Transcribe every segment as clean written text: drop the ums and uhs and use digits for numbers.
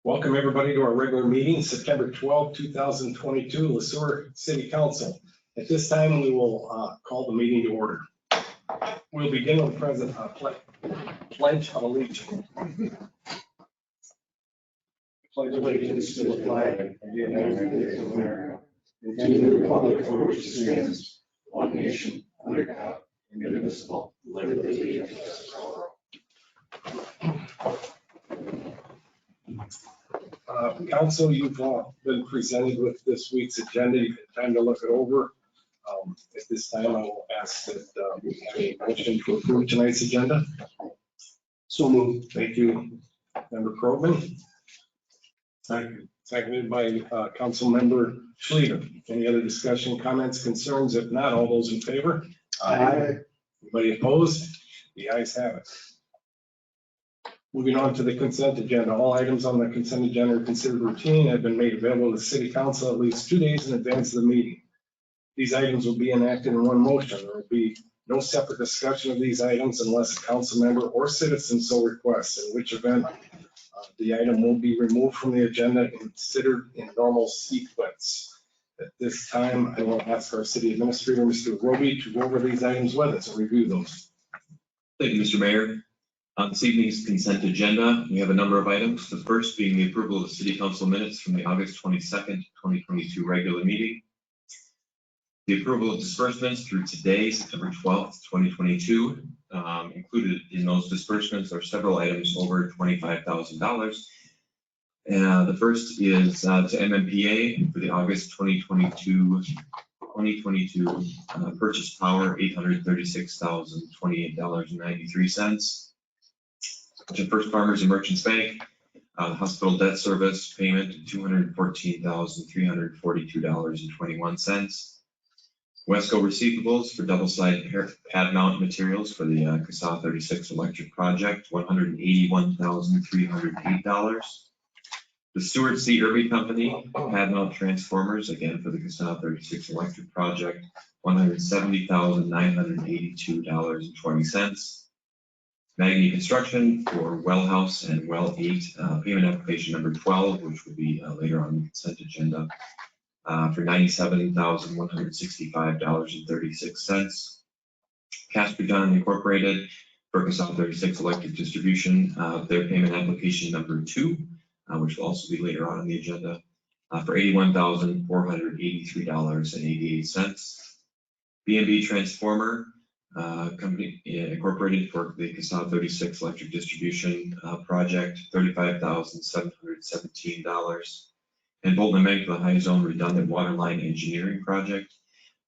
Welcome everybody to our regular meeting, September 12, 2022, Sueur City Council. At this time, we will call the meeting to order. We'll begin with the present pledge of allegiance. Pledge allegiance to the flag of the United States of America and to the republic for which it stands, one nation, under God, indivisible, with liberty and justice for all. Council, you've been presented with this week's agenda. You've had time to look it over. At this time, I will ask that we have a motion to approve tonight's agenda. So moved. Thank you, Member Krogman. Seconded by Council Member Schlieder. Any other discussion, comments, concerns? If not, all those in favor? Aye. Anybody opposed? The ayes have it. Moving on to the consent agenda. All items on the consent agenda are considered routine and have been made available to the City Council at least 2 days in advance of the meeting. These items will be enacted in one motion. There will be no separate discussion of these items unless a council member or citizen so requests, in which event the item will be removed from the agenda and considered in normal sequence. At this time, I will ask our City Administrator, Mr. Roby, to go over these items with us and review those. Thank you, Mr. Mayor. On this evening's consent agenda, we have a number of items. The first being the approval of the City Council minutes from the August 22nd, 2022 regular meeting. The approval of disbursements through today, September 12th, 2022. Included in those disbursements are several items over $25,000. The first is to MMPA for the August 2022 purchase power, $836,028.93. To First Farmers and Merchants Bank, hospital debt service payment $214,342.21. Wesco receivables for double-side pad mount materials for the CASA 36 electric project, $181,308. The Sueur C. Irby Company pad mount transformers, again for the CASA 36 electric project, $170,982.20. Magny Construction for Well House and Well 8, payment application number 12, which will be later on the consent agenda, for $97,165.36. Casper John Incorporated for CASA 36 electric distribution, their payment application number 2, which will also be later on the agenda, for $81,483.88. B&B Transformer Company Incorporated for the CASA 36 electric distribution project, $35,717. And Bolton & Mank for the High Zone Redundant Waterline Engineering Project,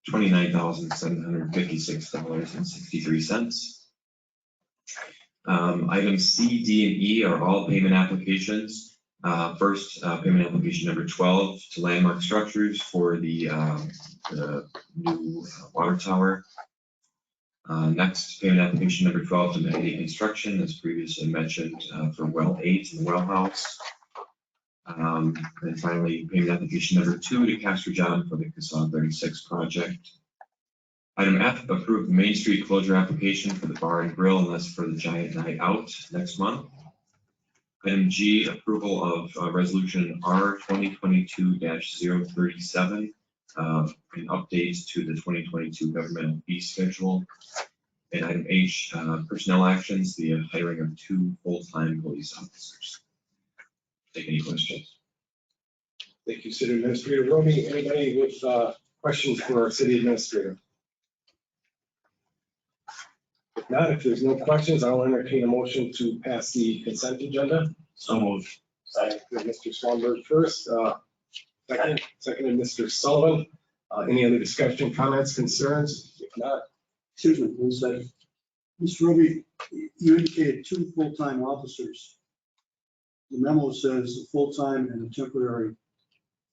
$29,756.63. Items C, D, and E are all payment applications. First, payment application number 12 to Landmark Structures for the new water tower. Next, payment application number 12 to Magny Construction, as previously mentioned, for Well 8 and Well House. And finally, payment application number 2 to Casper John for the CASA 36 project. Item F, approve the Main Street closure application for the bar and grill, and that's for the Giant Night Out next month. Item G, approval of resolution R 2022-037, an update to the 2022 governmental fee schedule. And item H, personnel actions, the hiring of 2 full-time police officers. Take any questions. Thank you, City Administrator Roby. Anybody with questions for our City Administrator? If not, if there's no questions, I'll entertain a motion to pass the consent agenda. So moved. Second, Mr. Swanberg first. Seconded Mr. Sullivan. Any other discussion, comments, concerns? If not. Excuse me, 1 second. Mr. Roby, you indicated 2 full-time officers. The memo says a full-time and a temporary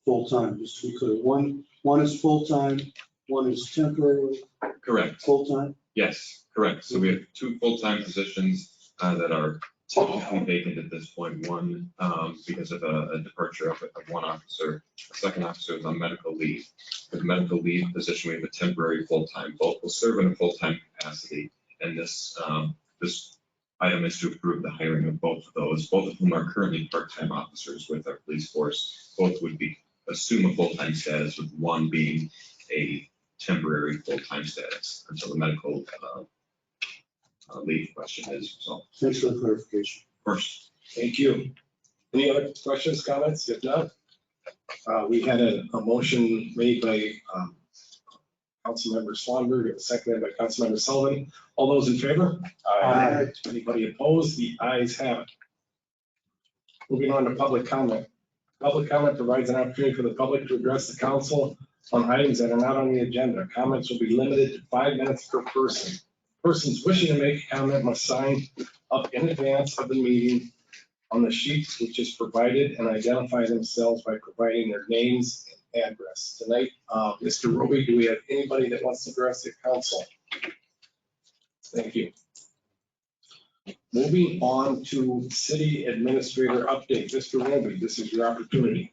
full-time, just to be clear. One is full-time, one is temporary. Correct. Full-time? Yes, correct. So we have 2 full-time positions that are technically vacant at this point. One, because of a departure of one officer. The second officer is on medical leave. For the medical leave position, we have a temporary full-time. Both will serve in a full-time capacity. And this item is to approve the hiring of both of those, both of whom are currently part-time officers with our police force. Both would assume a full-time status, with one being a temporary full-time status until the medical leave question is resolved. Thanks for the clarification. Of course. Thank you. Any other questions, comments? If not, we had a motion made by Councilmember Swanberg, seconded by Councilmember Sullivan. All those in favor? Aye. Anybody opposed? The ayes have it. Moving on to public comment. Public comment provides an opportunity for the public to address the council on items that are not on the agenda. Comments will be limited to 5 minutes per person. Persons wishing to make a comment must sign up in advance of the meeting on the sheet which is provided and identify themselves by providing their names and address. Tonight, Mr. Roby, do we have anybody that wants to address the council? Thank you. Moving on to city administrator update. Mr. Roby, this is your opportunity.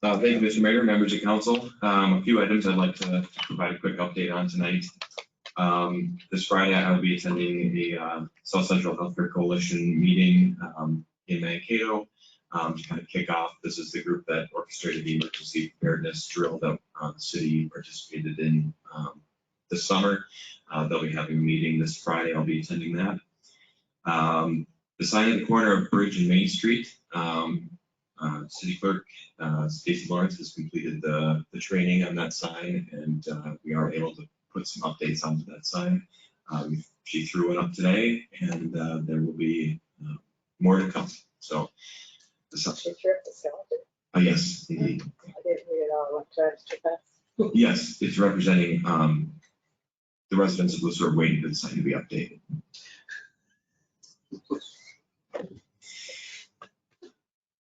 Thank you, Mr. Mayor, members of council. A few items I'd like to provide a quick update on tonight. This Friday, I will be attending the South Central Healthcare Coalition meeting in Mankato to kind of kick off. This is the group that orchestrated the emergency preparedness drill that the city participated in this summer. They'll be having a meeting this Friday. I'll be attending that. The sign at the corner of Bridge and Main Street, City Clerk Stacy Lawrence has completed the training on that sign, and we are able to put some updates onto that sign. She threw it up today, and there will be more to come. So, yes, indeed. I didn't read it all, like trying to pass. Yes, it's representing the residents of Sueur waiting for the sign to be updated.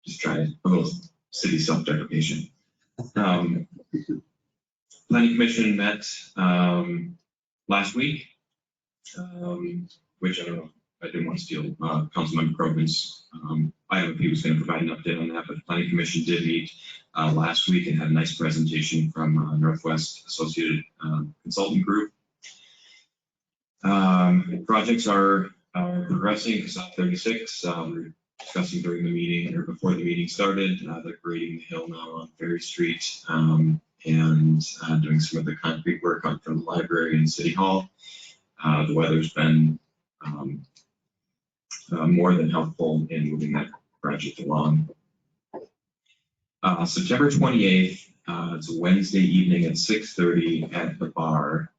Just trying a little city self-deprecation. Planning Commission met last week, which I don't know, I didn't want to steal Councilmember Croghan's item if he was going to provide an update on that, but the Planning Commission did meet last week and had a nice presentation from Northwest Associated Consultant Group. Projects are progressing. Facade 36, we're discussing during the meeting or before the meeting started. They're grading the hill now on Ferry Street and doing some of the concrete work on from the library and City Hall. The weather's been more than helpful in moving that project along. September 28th, it's a Wednesday evening at 6:30 at the bar.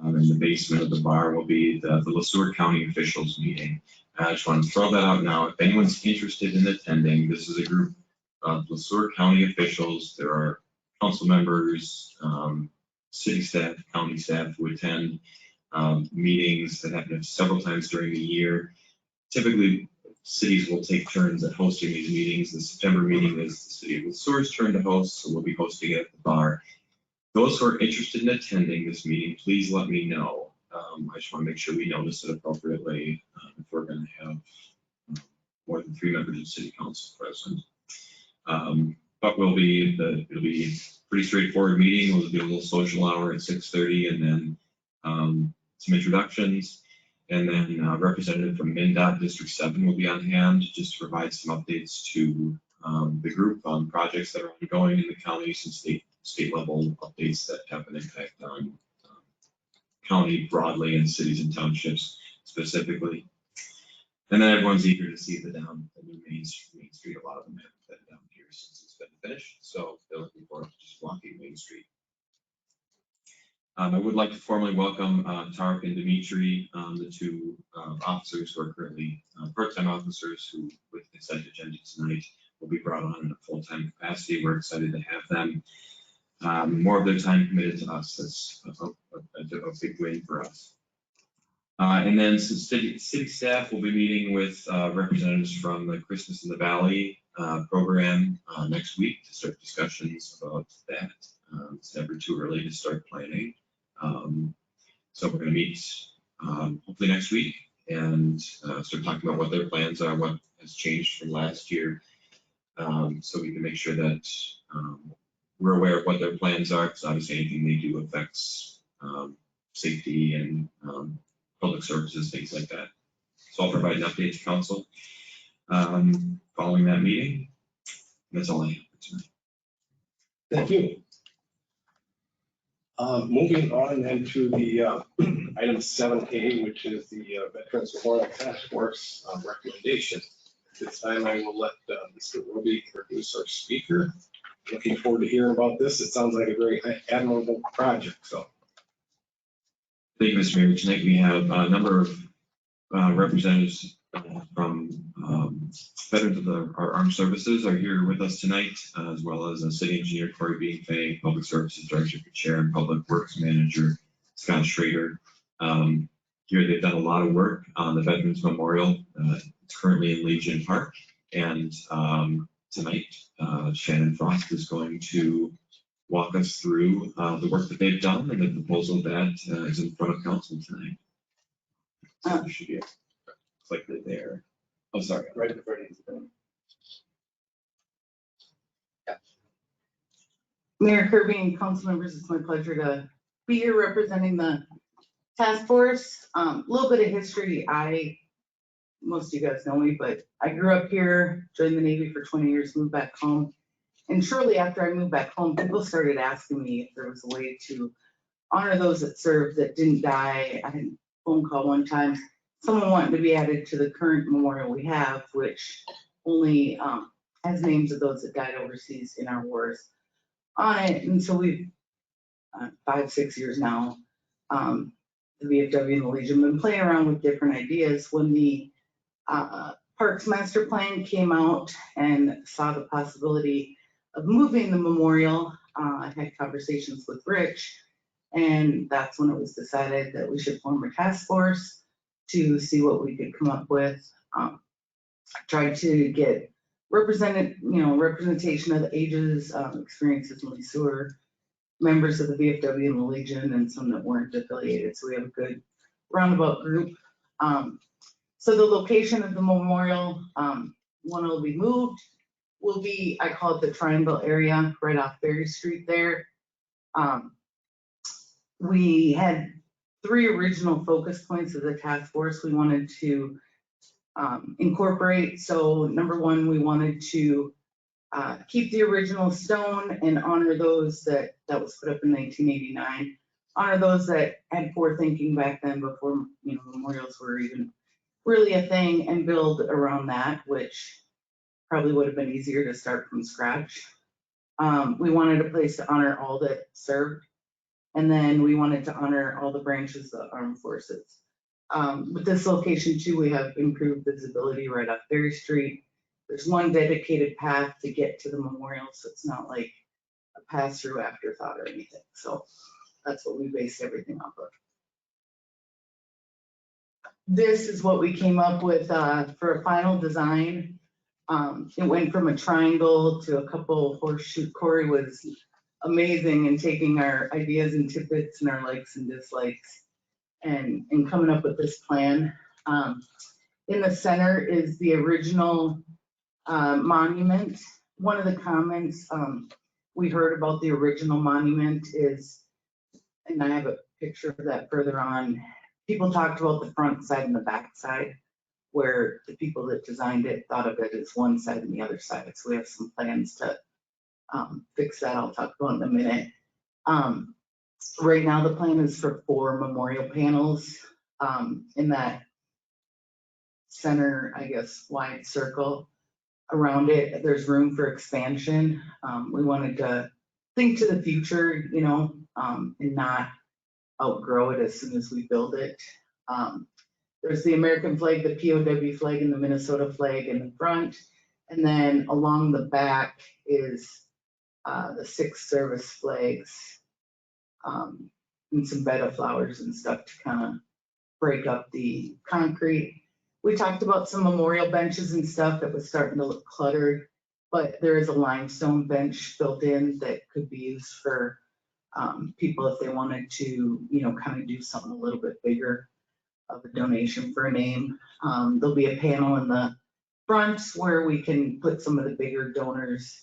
In the basement of the bar will be the Sueur County officials meeting. I just want to throw that out now. If anyone's interested in attending, this is a group of Sueur County officials. There are council members, city staff, county staff who attend meetings that happen several times during the year. Typically, cities will take turns at hosting these meetings. The September meeting is the city of Sueur's turn to host, so we'll be hosting it at the bar. Those who are interested in attending this meeting, please let me know. I just want to make sure we notice it appropriately if we're going to have more than 3 members of city council present. But it'll be a pretty straightforward meeting. We'll do a little social hour at 6:30 and then some introductions. And then a representative from MnDOT District 7 will be on hand just to provide some updates to the group on projects that are ongoing in the counties and state level updates that have an impact on county broadly and cities and townships specifically. And then everyone's eager to see the new Main Street. A lot of them haven't been down here since it's been finished, so they're looking forward to just walking Main Street. I would like to formally welcome Tarek and Dimitri, the two officers who are currently part-time officers who, with the consent agenda tonight, will be brought on in a full-time capacity. We're excited to have them. More of their time committed to us. That's a big win for us. And then some city staff will be meeting with representatives from the Christmas in the Valley program next week to start discussions about that. It's never too early to start planning. So we're going to meet hopefully next week and start talking about what their plans are, what has changed from last year, so we can make sure that we're aware of what their plans are, because obviously anything they do affects safety and public services, things like that. So I'll provide an update to council following that meeting. That's all I have for tonight. Thank you. Moving on then to the item 7A, which is the Veterans Memorial Task Force recommendation. This time I will let Mr. Roby introduce our speaker. Looking forward to hearing about this. It sounds like a very admirable project, so. Thank you, Mr. Mayor. Tonight we have a number of representatives from veterans of our armed services are here with us tonight, as well as City Engineer Corey Beanfay, Public Services Director Chair, and Public Works Manager Scott Schrader. Here they've done a lot of work on the Veterans Memorial. It's currently in Legion Park, and tonight Shannon Frost is going to walk us through the work that they've done and the proposal that is in front of council tonight. So should be click it there. Oh, sorry, right at the front. Mayor Kirby and council members, it's my pleasure to be here representing the task force. A little bit of history. Most of you guys know me, but I grew up here, joined the Navy for 20 years, moved back home. And shortly after I moved back home, people started asking me if there was a way to honor those that served that didn't die. I had a phone call one time, someone wanted to be added to the current memorial we have, which only has names of those that died overseas in our wars on it. And so we've 5-6 years now, the VFW and the Legion been playing around with different ideas. When the Parks Master Plan came out and saw the possibility of moving the memorial, I had conversations with Rich, and that's when it was decided that we should form a task force to see what we could come up with. Tried to get representation of the ages, experiences in the Sueur, members of the VFW and the Legion, and some that weren't affiliated. So we have a good roundabout group. So the location of the memorial, one will be moved, will be, I call it the triangle area right off Berry Street there. We had 3 original focus points of the task force we wanted to incorporate. So number 1, we wanted to keep the original stone and honor those that was put up in 1989, honor those that had forward-thinking back then before memorials were even really a thing, and build around that, which probably would have been easier to start from scratch. We wanted a place to honor all that served, and then we wanted to honor all the branches of the armed forces. With this location too, we have improved visibility right off Berry Street. There's one dedicated path to get to the memorial, so it's not like a pass-through afterthought or anything. So that's what we based everything off of. This is what we came up with for a final design. It went from a triangle to a couple horseshoe. Corey was amazing in taking our ideas and tidbits and our likes and dislikes and coming up with this plan. In the center is the original monument. One of the comments we heard about the original monument is, and I have a picture of that further on, people talked about the front side and the back side, where the people that designed it thought of it as one side and the other side. So we have some plans to fix that. I'll talk about in a minute. Right now the plan is for 4 memorial panels in that center, I guess, wide circle. Around it, there's room for expansion. We wanted to think to the future, and not outgrow it as soon as we build it. There's the American flag, the POW flag, and the Minnesota flag in the front. And then along the back is the 6 service flags and some bed of flowers and stuff to kind of break up the concrete. We talked about some memorial benches and stuff that was starting to look cluttered, but there is a limestone bench built in that could be used for people if they wanted to, kind of do something a little bit bigger of a donation for a name. There'll be a panel in the front where we can put some of the bigger donors'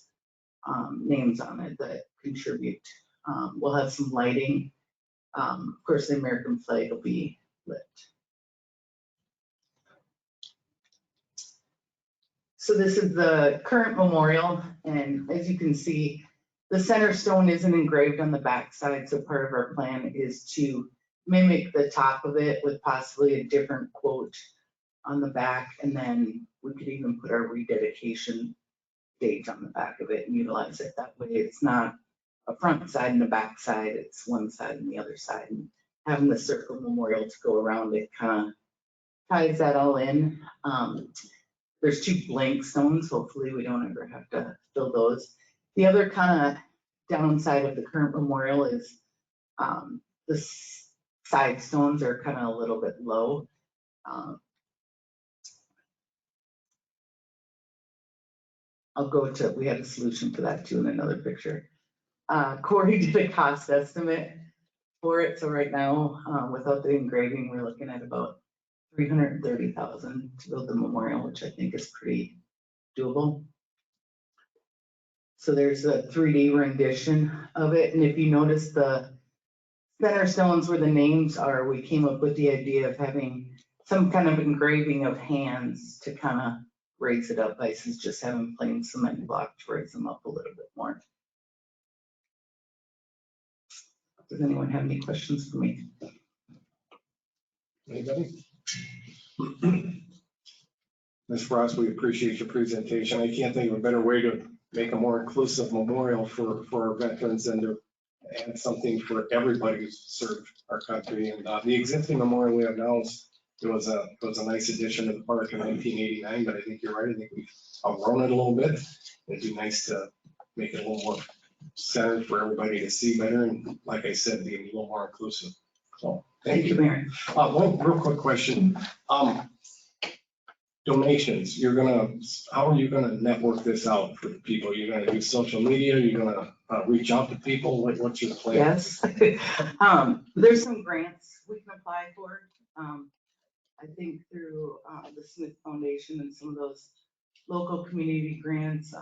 names on it that contribute. We'll have some lighting. Of course, the American flag will be lit. So this is the current memorial, and as you can see, the center stone isn't engraved on the backside, so part of our plan is to mimic the top of it with possibly a different quote on the back, and then we could even put our rededication date on the back of it and utilize it that way. It's not a front side and a back side, it's one side and the other side. And having the circle memorial to go around it kind of ties that all in. There's 2 blank stones, hopefully we don't ever have to fill those. The other kind of downside of the current memorial is the side stones are kind of a little bit low. We had a solution for that too in another picture. Corey did a cost estimate for it, so right now, without the engraving, we're looking at about $330,000 to build the memorial, which I think is pretty doable. So there's a 3D rendition of it, and if you notice the center stones where the names are, we came up with the idea of having some kind of engraving of hands to kind of raise it up versus just having plain cement block to raise them up a little bit more. Does anyone have any questions for me? Anybody? Ms. Frost, we appreciate your presentation. I can't think of a better way to make a more inclusive memorial for our veterans than to add something for everybody who's served our country. And the existing memorial we have now was a nice addition to the park in 1989, but I think you're right. I think we've outgrown it a little bit. It'd be nice to make it a little more centered for everybody to see better. And like I said, be a little more inclusive. So thank you. Mary. One real quick question. Donations, how are you gonna network this out for the people? You're gonna do social media? You're gonna reach out to people? What's your plan? Yes. There's some grants we can apply for. I think through the Smith Foundation and some of those local community grants,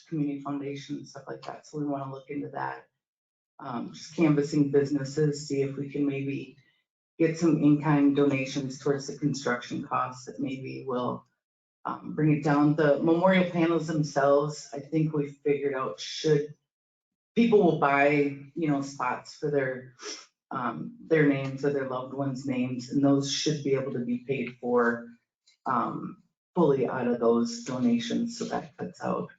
community foundations, stuff like that. So we want to look into that. Just canvassing businesses, see if we can maybe get some in-kind donations towards the construction costs that maybe will bring it down. The memorial panels themselves, I think we figured out people will buy, spots for their names or their loved ones' names, and those should be able to be paid for fully out of those donations, so that cuts out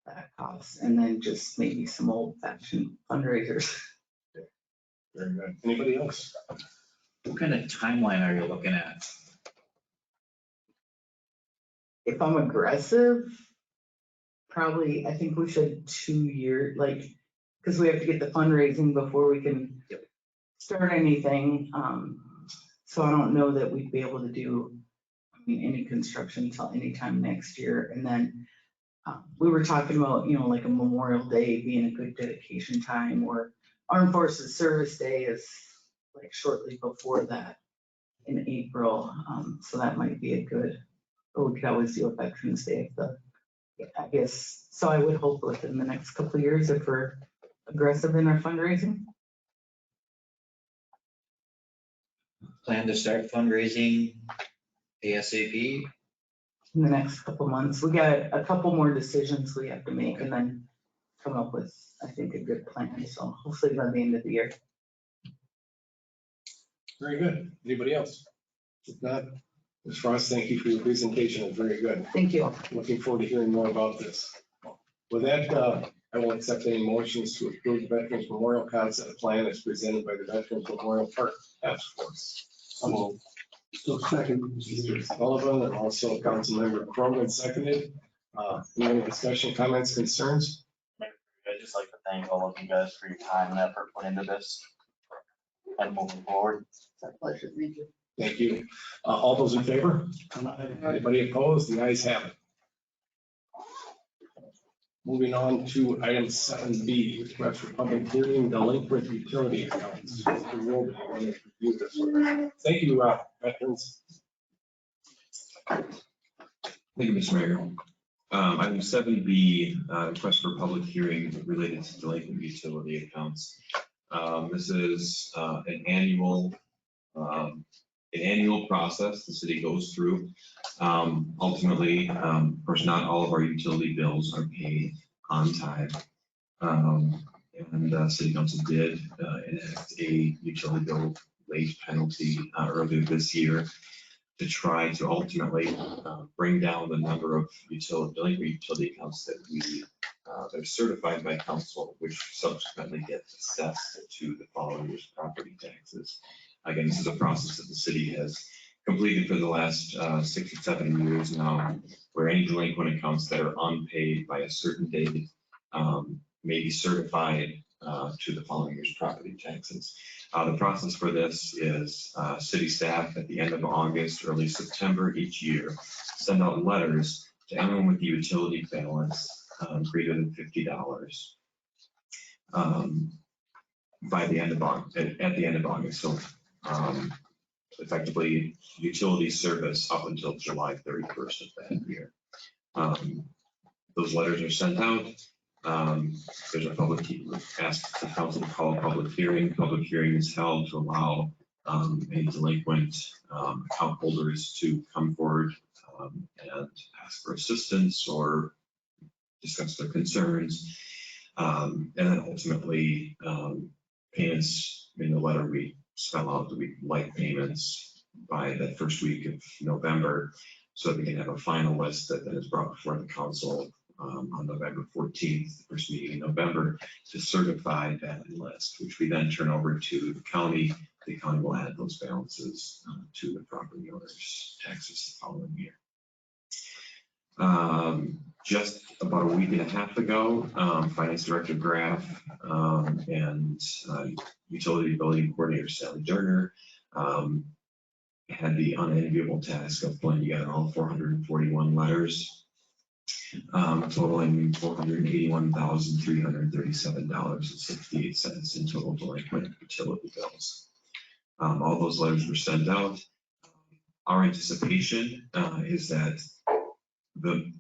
that cost. And then just maybe some old-fashioned fundraisers. Very good. Anybody else? What kind of timeline are you looking at? If I'm aggressive, probably, I think we said 2 years, because we have to get the fundraising before we can start anything. So I don't know that we'd be able to do any construction until anytime next year. And then we were talking about, like a Memorial Day being a good dedication time, or Armed Forces Service Day is like shortly before that in April. So that might be a good, or we could always do a Veterans Day I guess. So I would hope within the next couple of years if we're aggressive in our fundraising. Plan to start fundraising ASAP? In the next couple of months. We got a couple more decisions we have to make and then come up with, I think, a good plan. So hopefully by the end of the year. Very good. Anybody else? If not, Ms. Frost, thank you for your presentation. It's very good. Thank you. Looking forward to hearing more about this. With that, I will accept any motions to approve the Veterans Memorial Concept Plan as presented by the Veterans Memorial Park Task Force. So second. Mr. Sullivan and also Councilmember Crogan seconded. Any other discussion, comments, concerns? I'd just like to thank all of you guys for your time and effort put into this and moving forward. It's our pleasure. Thank you. Thank you. All those in favor? Anybody opposed? The ayes have it. Moving on to item 7B, request for public hearing, delinquent utility accounts. Mr. Wilby, I want to review this one. Thank you, veterans. Thank you, Mr. Mayor. Item 7B, request for public hearing related to delinquent utility accounts. This is an annual an annual process the city goes through. Ultimately, of course, not all of our utility bills are paid on time. And City Council did enact a utility bill late penalty earlier this year to try to ultimately bring down the number of delinquent utility accounts that are certified by council, which subsequently get assessed to the following year's property taxes. Again, this is a process that the city has completed for the last 6 or 7 years now, where any delinquent accounts that are unpaid by a certain date may be certified to the following year's property taxes. The process for this is city staff at the end of August, early September each year send out letters to anyone with the utility balance greater than $50 by the end of August, at the end of August. So effectively utility service up until July 31st of that year. Those letters are sent out. There's a ask the council to call a public hearing. Public hearing is held to allow any delinquent account holders to come forward and ask for assistance or discuss their concerns. And then ultimately payments, in the letter we spell out that we like payments by that first week of November, so that we can have a final list that then is brought before the council on November 14th, the first meeting in November, to certify that list, which we then turn over to the county. The county will add those balances to the property owner's taxes the following year. Just about a week and a half ago, Finance Director Graff and Utility Building Coordinator Sally Durner had the unenviable task of pulling together all 441 letters, totaling $481,337.68 in total delinquent utility bills. All those letters were sent out. Our anticipation is that the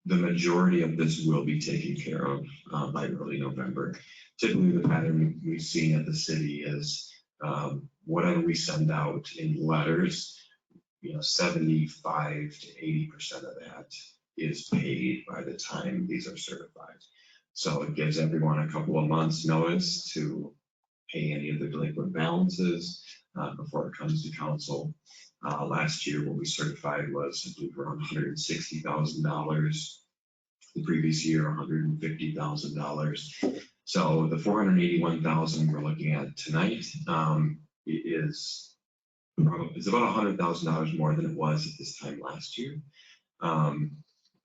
majority of this will be taken care of by early November. Typically, the pattern we've seen at the city is whatever we send out in letters, 75 to 80% of that is paid by the time these are certified. So it gives everyone a couple of months notice to pay any of the delinquent balances before it comes to council. Last year, what we certified was, I believe, around $160,000. The previous year, $150,000. So the $481,000 we're looking at tonight is about $100,000 more than it was at this time last year.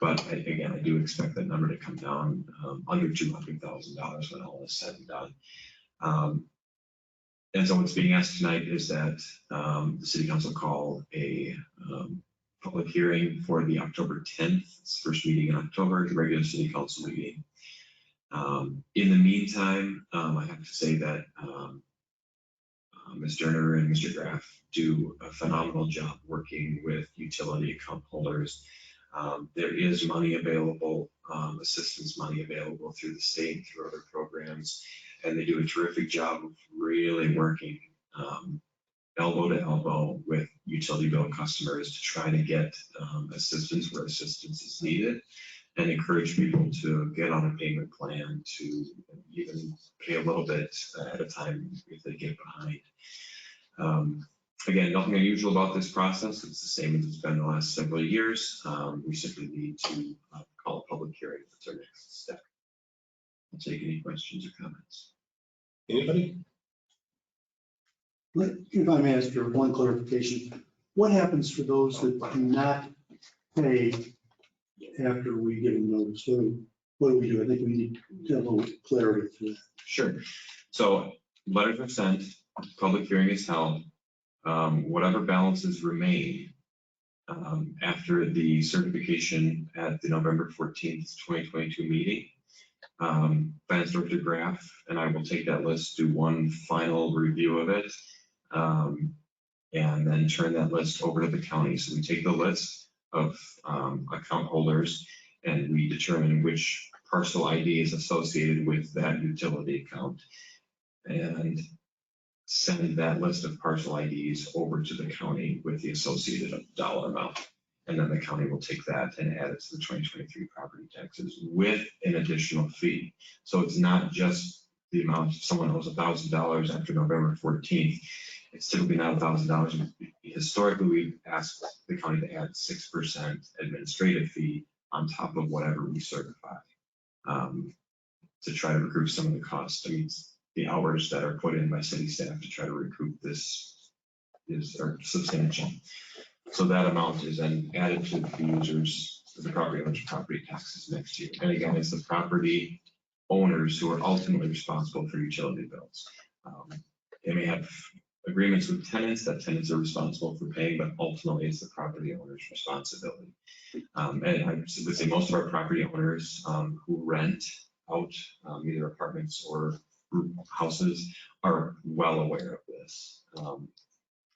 But again, I do expect that number to come down under $200,000 when all is said and done. And so what's being asked tonight is that the City Council call a public hearing for the October 10th, first meeting in October, the regular City Council meeting. In the meantime, I have to say that Ms. Durner and Mr. Graff do a phenomenal job working with utility account holders. There is money available, assistance money available through the state, through other programs, and they do a terrific job of really working elbow to elbow with utility bill customers to try to get assistance where assistance is needed, and encourage people to get on a payment plan, to even pay a little bit at a time if they get behind. Again, nothing unusual about this process. It's the same as it's been the last several years. We simply need to call a public hearing. That's our next step. I'll take any questions or comments. Anybody? If I may ask for one clarification, what happens for those that do not pay after we give them notice? What do we do? I think we need to have a little clarity to that. Sure. So letters are sent, public hearing is held. Whatever balances remain after the certification at the November 14th, 2022 meeting, Finance Director Graff and I will take that list, do one final review of it, and then turn that list over to the county. So we take the list of account holders and we determine which parcel ID is associated with that utility account. And send that list of parcel IDs over to the county with the associated dollar amount. And then the county will take that and add it to the 2023 property taxes with an additional fee. So it's not just the amount, if someone owes $1,000 after November 14th, it's typically not $1,000. Historically, we've asked the county to add 6% administrative fee on top of whatever we certify, to try to recoup some of the costs. I mean, the hours that are put in by city staff to try to recoup this are substantial. So that amount is then added to the users, the property owners' property taxes next year. And again, it's the property owners who are ultimately responsible for utility bills. They may have agreements with tenants that tenants are responsible for paying, but ultimately it's the property owner's responsibility. And I would say most of our property owners who rent out either apartments or group houses are well aware of this.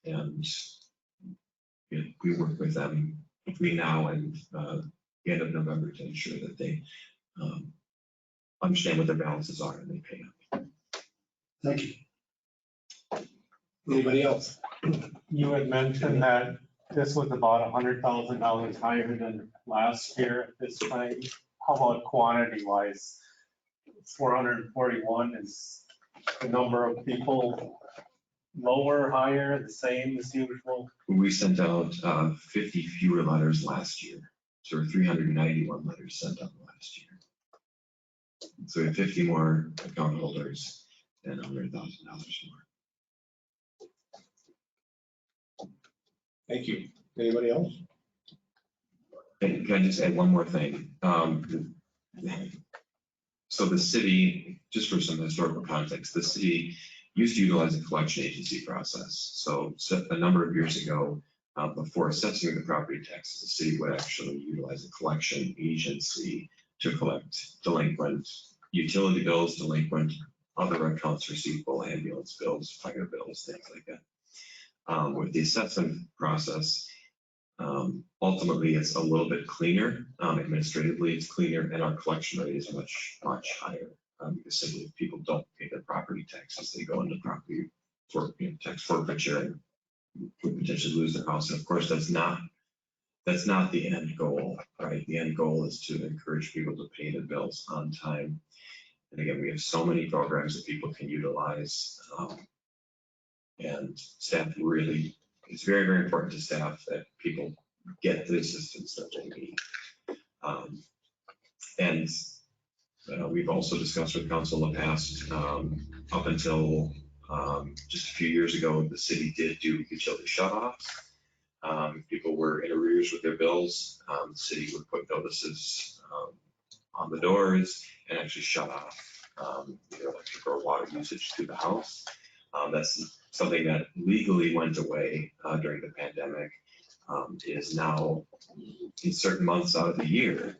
And we work with them between now and the end of November to ensure that they understand what their balances are and they pay them. Thank you. Anybody else? You had mentioned that this was about $100,000 higher than last year at this time. How about quantity wise? 441 is the number of people lower, higher, the same as usual? We sent out 50 fewer letters last year. So there were 391 letters sent out last year. So we have 50 more account holders and $100,000 more. Thank you. Anybody else? And can I just add one more thing? So the city, just for some historical context, the city used to utilize a collection agency process. So a number of years ago, before assessing the property taxes, the city would actually utilize a collection agency to collect delinquent utility bills, delinquent other accounts receivable, ambulance bills, fire bills, things like that. With the assessment process, ultimately it's a little bit cleaner. Administratively, it's cleaner, and our collection rate is much, much higher. Because simply if people don't pay their property taxes, they go into property for tax forfeiture and would potentially lose their house. And of course, that's not the end goal, right? The end goal is to encourage people to pay their bills on time. And again, we have so many programs that people can utilize. And staff really, it's very, very important to staff that people get the assistance that they need. And we've also discussed with council in the past, up until just a few years ago, the city did do utility shutoffs. People were in arrears with their bills. The city would put notices on the doors and actually shut off either electric or water usage to the house. That's something that legally went away during the pandemic. Is now in certain months out of the year,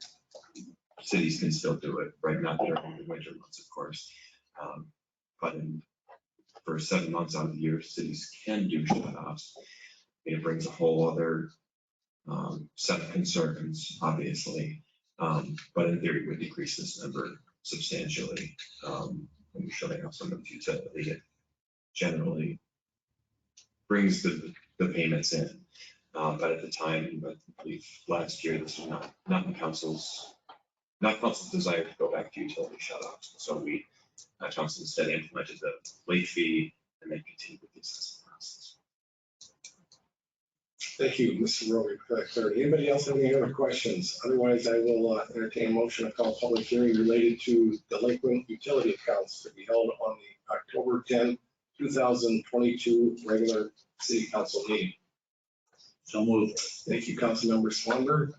cities can still do it, right? Not during the winter months, of course. But for 7 months out of the year, cities can do shut-offs. It brings a whole other set of concerns, obviously. But in theory, it would decrease this number substantially. When you're shutting off someone's utility, it generally brings the payments in. But at the time, I believe last year, this was not in council's desire to go back to utility shutoffs. So we, council instead implemented the late fee and then continued with the assessment process. Thank you, Mr. Roby, for that clarity. Anybody else have any other questions? Otherwise, I will entertain a motion to call public hearing related to delinquent utility accounts to be held on the October 10, 2022 regular city council meeting. So moved. Thank you, Councilmember Swanberg.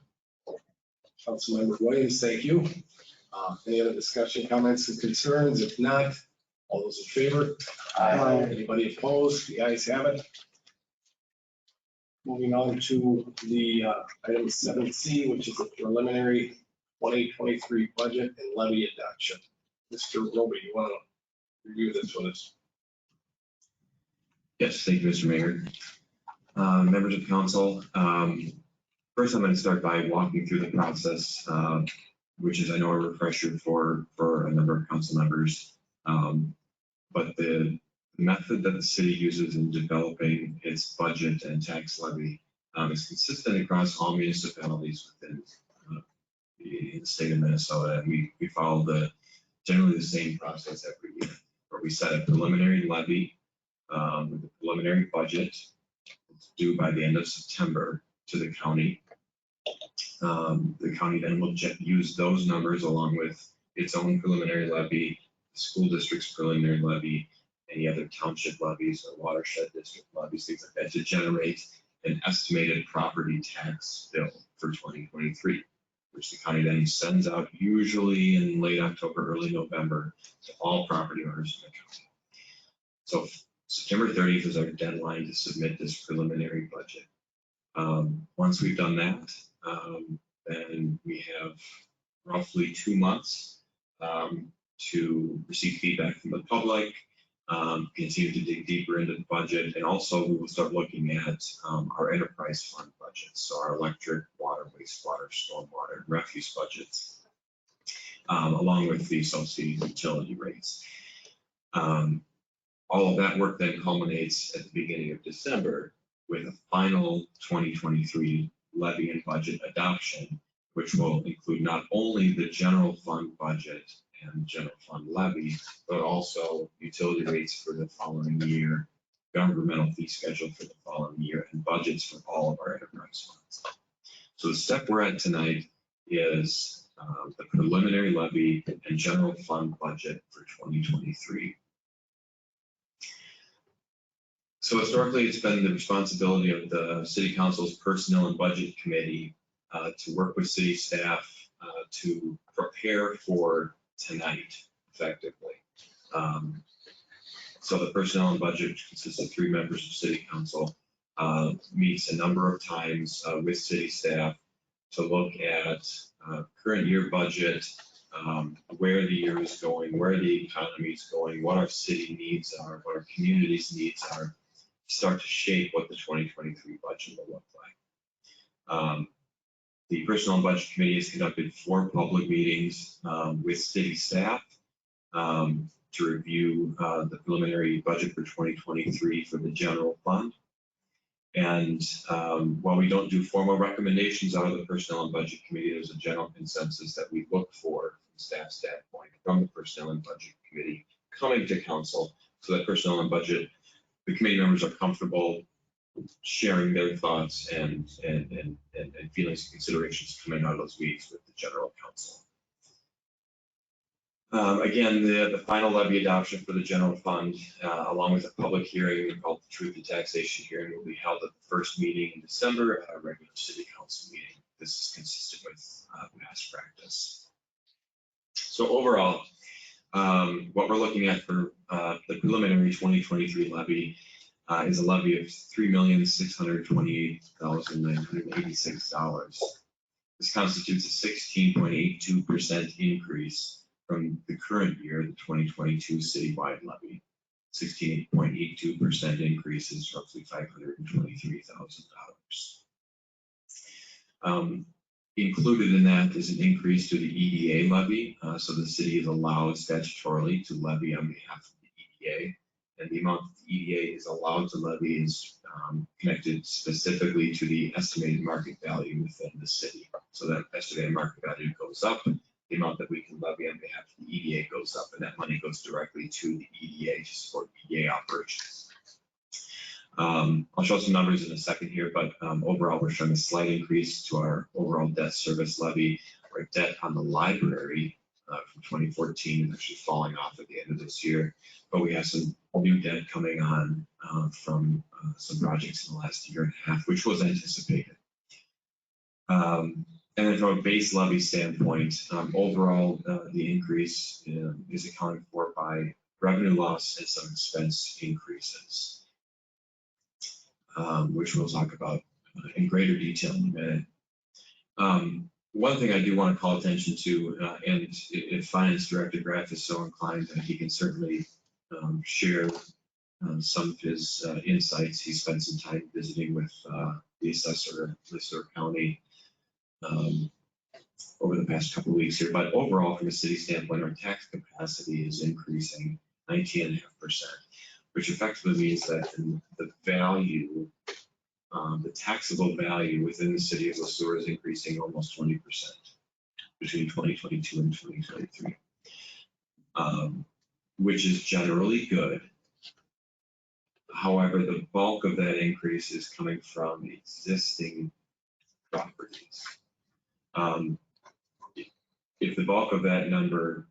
Councilmember Williams, thank you. Any other discussion, comments, and concerns? If not, all those in favor? Aye. Anybody opposed? The ayes have it. Moving on to the item 7C, which is the preliminary 2023 budget and levy adoption. Mr. Roby, you want to review this with us? Yes, thank you, Mr. Mayor. Members of council, first I'm going to start by walking through the process, which is, I know, a refresher for a number of council members. But the The method that the city uses in developing its budget and tax levy is consistent across all municipalities within the state of Minnesota. And we follow generally the same process every year, where we set a preliminary levy with a preliminary budget. It's due by the end of September to the county. The county then will use those numbers along with its own preliminary levy, the school district's preliminary levy, any other township levies or watershed district levies, things like that, to generate an estimated property tax bill for 2023, which the county then sends out usually in late October, early November to all property owners in the county. So September 30th is our deadline to submit this preliminary budget. Once we've done that, then we have roughly 2 months to receive feedback from the public, continue to dig deeper into the budget, and also we will start looking at our enterprise fund budgets, so our electric, water, wastewater, stormwater, and refuse budgets, along with the associated utility rates. All of that work then culminates at the beginning of December with a final 2023 levy and budget adoption, which will include not only the general fund budget and general fund levy, but also utility rates for the following year, governmental fee schedule for the following year, and budgets for all of our enterprise funds. So the step we're at tonight is the preliminary levy and general fund budget for 2023. So historically, it's been the responsibility of the City Council's Personnel and Budget Committee to work with city staff to prepare for tonight effectively. So the Personnel and Budget, which consists of 3 members of City Council, meets a number of times with city staff to look at current year budget, where the year is going, where the economy is going, what our city needs are, what our community's needs are, start to shape what the 2023 budget will look like. The Personnel and Budget Committee has conducted 4 public meetings with city staff to review the preliminary budget for 2023 for the general fund. And while we don't do formal recommendations out of the Personnel and Budget Committee, there's a general consensus that we look for from staff standpoint from the Personnel and Budget Committee coming to council, so that Personnel and Budget, the committee members are comfortable sharing their thoughts and feelings and considerations coming out of those weeks with the general council. Again, the final levy adoption for the general fund, along with a public hearing called the Truth in Taxation hearing, will be held at the first meeting in December at our regular city council meeting. This is consistent with past practice. So overall, what we're looking at for the preliminary 2023 levy is a levy of $3,628,986. This constitutes a 16.82% increase from the current year, the 2022 citywide levy. 16.82% increase is roughly $523,000. Included in that is an increase to the EDA levy. So the city is allowed statutorily to levy on behalf of the EDA. And the amount that the EDA is allowed to levy is connected specifically to the estimated market value within the city. So that estimated market value goes up, the amount that we can levy on behalf of the EDA goes up, and that money goes directly to the EDA to support EDA operations. I'll show some numbers in a second here, but overall, we're showing a slight increase to our overall debt service levy. Our debt on the library from 2014 is actually falling off at the end of this year, but we have some new debt coming on from some projects in the last year and a half, which was anticipated. And then from a base levy standpoint, overall, the increase is accounted for by revenue loss and some expense increases, which we'll talk about in greater detail in a minute. One thing I do want to call attention to, and if Finance Director Graff is so inclined, he can certainly share some of his insights. He spent some time visiting with the assessor of Sueur County over the past couple of weeks here. But overall, from a city standpoint, our tax capacity is increasing 19.5%. which effectively means that the value, the taxable value within the city of Sueur is increasing almost 20% between 2022 and 2023, which is generally good. However, the bulk of that increase is coming from existing properties. If the bulk of that number,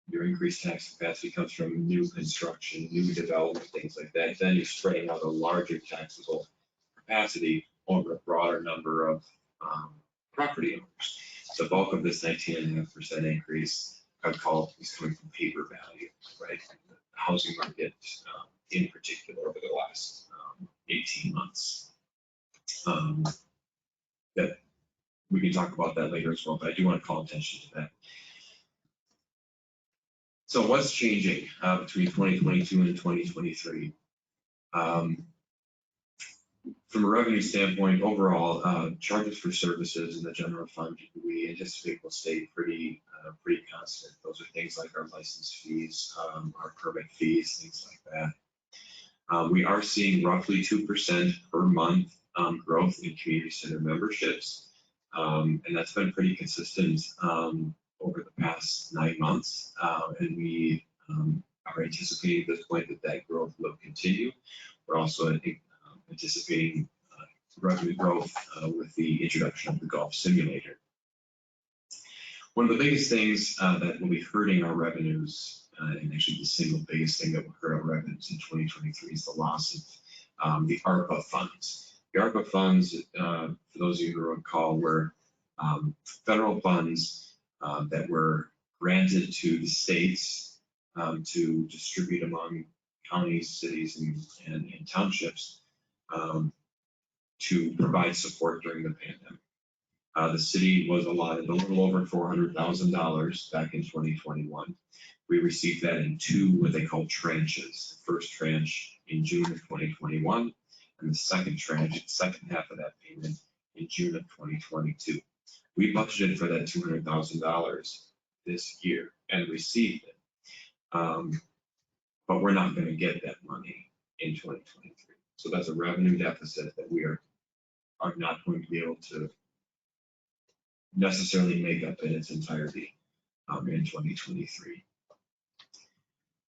your increased tax capacity comes from new construction, new development, things like that, then you're spreading out a larger taxable capacity over a broader number of property owners. The bulk of this 19.5% increase, I would call, is coming from paper value, right? The housing market in particular over the last 18 months. That we can talk about that later as well, but I do want to call attention to that. So what's changing between 2022 and 2023? From a revenue standpoint, overall, charges for services in the general fund, we anticipate will stay pretty constant. Those are things like our license fees, our permit fees, things like that. We are seeing roughly 2% per month growth in community center memberships. And that's been pretty consistent over the past 9 months. And we are anticipating at this point that growth will continue. We're also anticipating revenue growth with the introduction of the golf simulator. One of the biggest things that will be hurting our revenues, and actually the single biggest thing that will hurt our revenues in 2023 is the loss of the ARPA funds. The ARPA funds, for those of you who recall, were federal funds that were granted to the states to distribute among counties, cities, and townships to provide support during the pandemic. The city was allotted a little over $400,000 back in 2021. We received that in 2 what they call tranches. The first tranche in June of 2021, and the second tranche, the second half of that payment in June of 2022. We budgeted for that $200,000 this year and received it. But we're not going to get that money in 2023. So that's a revenue deficit that we are not going to be able to necessarily make up in its entirety in 2023.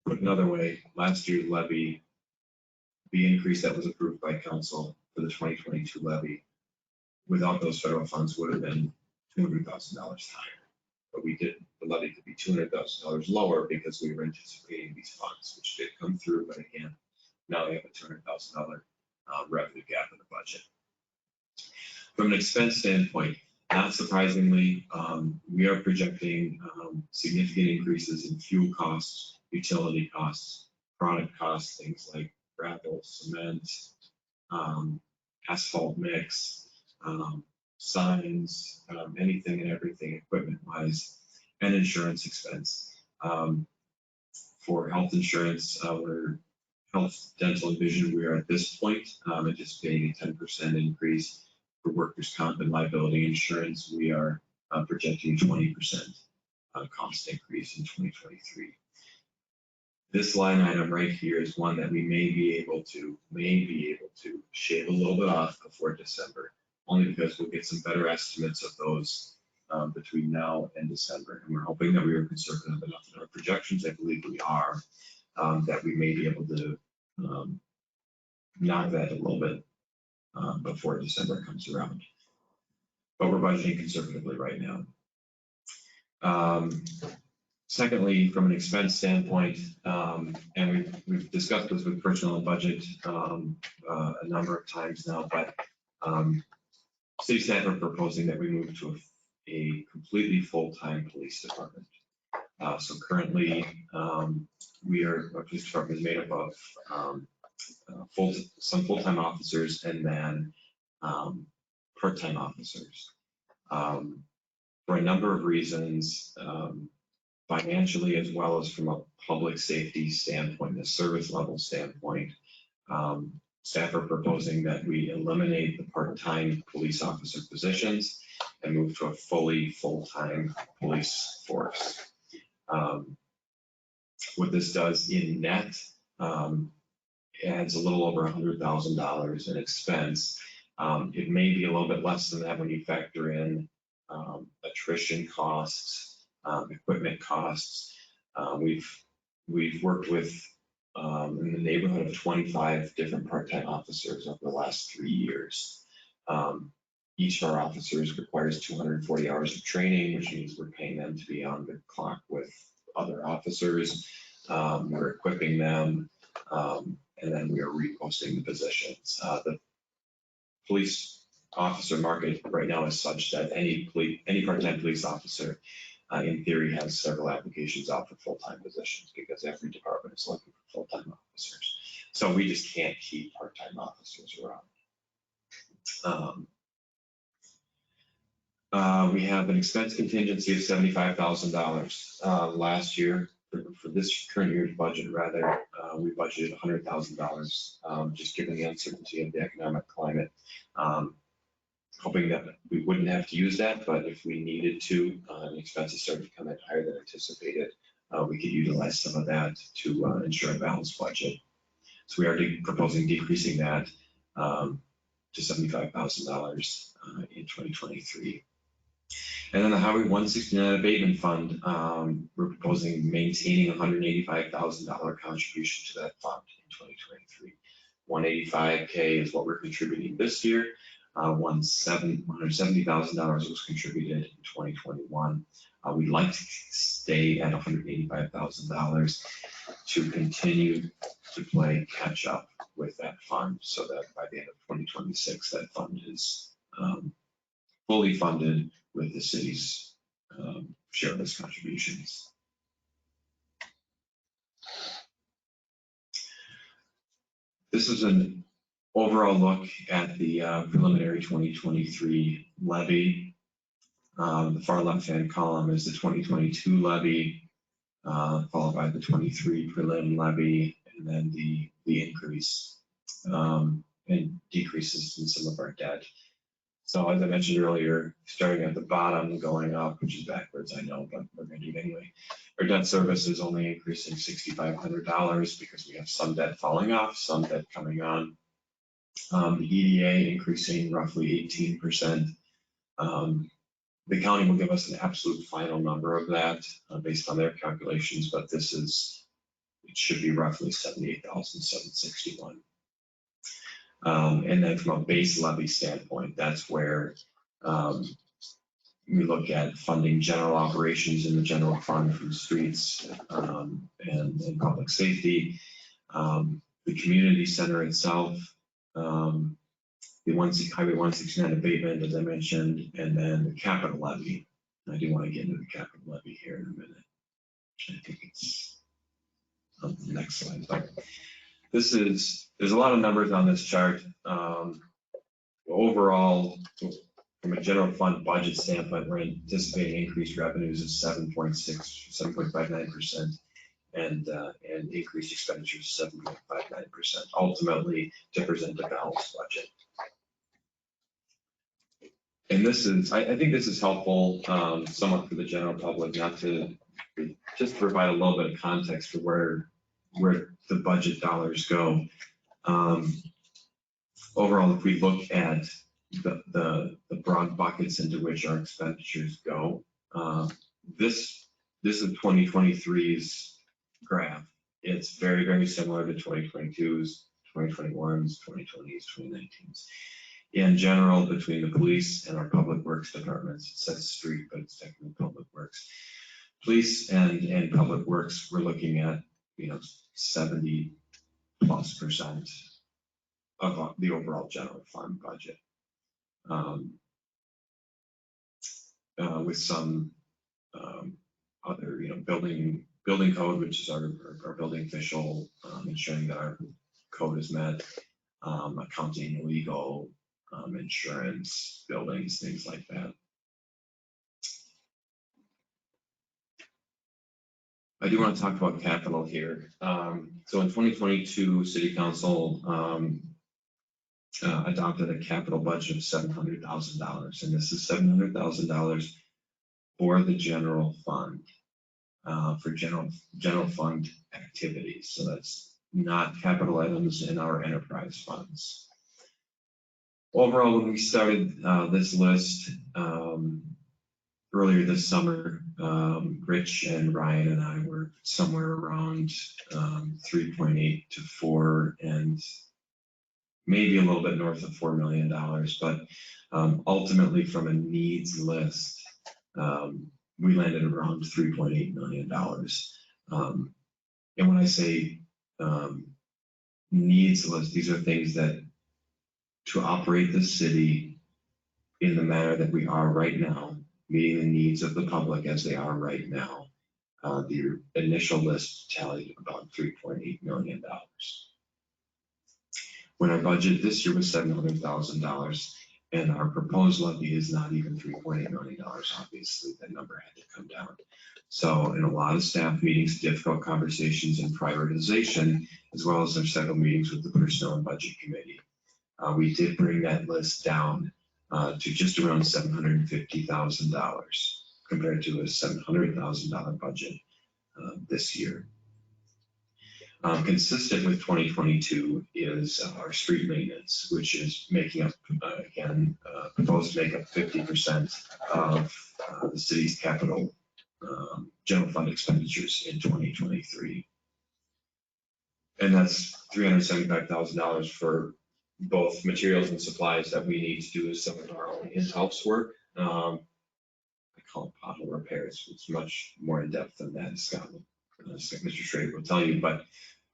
Put another way, last year's levy, the increase that was approved by council for the 2022 levy, without those federal funds would have been $200,000 higher. But the levy could be $200,000 lower because we were anticipating these funds, which did come through, but again, now we have a $200,000 revenue gap in the budget. From an expense standpoint, not surprisingly, we are projecting significant increases in fuel costs, utility costs, product costs, things like gravel, cement, asphalt mix, signs, anything and everything equipment-wise, and insurance expense. For health insurance, we're health, dental, and vision, we are at this point anticipating a 10% increase. For workers' comp and liability insurance, we are projecting 20% cost increase in 2023. This line item right here is one that we may be able to shave a little bit off before December, only because we'll get some better estimates of those between now and December. And we're hoping that we are conservative enough in our projections. I believe we are, that we may be able to knock that a little bit before December comes around. But we're budgeting conservatively right now. Secondly, from an expense standpoint, and we've discussed this with personnel and budget a number of times now, but city staff are proposing that we move to a completely full-time police department. So currently, our police department is made up of some full-time officers and then part-time officers. For a number of reasons, financially as well as from a public safety standpoint, a service level standpoint, staff are proposing that we eliminate the part-time police officer positions and move to a fully full-time police force. What this does in net adds a little over $100,000 in expense. It may be a little bit less than that when you factor in attrition costs, equipment costs. We've worked with in the neighborhood of 25 different part-time officers over the last 3 years. Each of our officers requires 240 hours of training, which means we're paying them to be on the clock with other officers. We're equipping them, and then we are reposting the positions. The police officer market right now is such that any part-time police officer, in theory, has several applications out for full-time positions because every department is looking for full-time officers. So we just can't keep part-time officers around. We have an expense contingency of $75,000. Last year, for this current year's budget, rather, we budgeted $100,000, just given the uncertainty of the economic climate. Hoping that we wouldn't have to use that, but if we needed to, and expenses started to come in higher than anticipated, we could utilize some of that to ensure a balanced budget. So we are proposing decreasing that to $75,000 in 2023. And then the Highway 169 abatement fund, we're proposing maintaining $185,000 contribution to that fund in 2023. $185K is what we're contributing this year. $170,000 was contributed in 2021. We'd like to stay at $185,000 to continue to play catch up with that fund so that by the end of 2026, that fund is fully funded with the city's share of its contributions. This is an overall look at the preliminary 2023 levy. The far left-hand column is the 2022 levy, followed by the 23 prelim levy, and then the increase and decreases in some of our debt. So as I mentioned earlier, starting at the bottom, going up, which is backwards, I know, but we're going to do it anyway. Our debt service is only increasing $6,500 because we have some debt falling off, some debt coming on. The EDA increasing roughly 18%. The county will give us an absolute final number of that based on their calculations, but it should be roughly $78,761. And then from a base levy standpoint, that's where we look at funding general operations in the general fund from streets and public safety, the community center itself, the Highway 169 abatement, as I mentioned, and then the capital levy. I do want to get into the capital levy here in a minute. I think it's on the next slide. But there's a lot of numbers on this chart. Overall, from a general fund budget standpoint, we're anticipating increased revenues of 7.59%, and increased expenditures of 7.59%, ultimately to present a balanced budget. And I think this is helpful somewhat for the general public, just to provide a little bit of context for where the budget dollars go. Overall, if we look at the broad buckets into which our expenditures go, this is 2023's graph. It's very, very similar to 2022's, 2021's, 2020's, 2019's. In general, between the police and our public works departments, it says street, but it's technically public works. Police and public works, we're looking at 70+% of the overall general fund budget, with some other, building code, which is our building official, ensuring that our code is met, accounting, legal, insurance, buildings, things like that. I do want to talk about capital here. So in 2022, City Council adopted a capital budget of $700,000, and this is $700,000 for the general fund, for general fund activities. So that's not capital items in our enterprise funds. Overall, when we started this list earlier this summer, Rich and Ryan and I were somewhere around 3.8 to 4, and maybe a little bit north of $4 million. But ultimately, from a needs list, we landed around $3.8 million. And when I say needs list, these are things that to operate the city in the manner that we are right now, meeting the needs of the public as they are right now. The initial list tallied about $3.8 million. When our budget this year was $700,000, and our proposed levy is not even $3.8 million, obviously that number had to come down. So in a lot of staff meetings, difficult conversations and prioritization, as well as our several meetings with the Personnel and Budget Committee, we did bring that list down to just around $750,000 compared to a $700,000 budget this year. Consistent with 2022 is our street maintenance, which is making up, again, proposed to make up 50% of the city's capital general fund expenditures in 2023. And that's $375,000 for both materials and supplies that we need to do some of our own in-house work. I call it pothole repairs. It's much more in depth than that, Scott, Mr. Schrader will tell you, but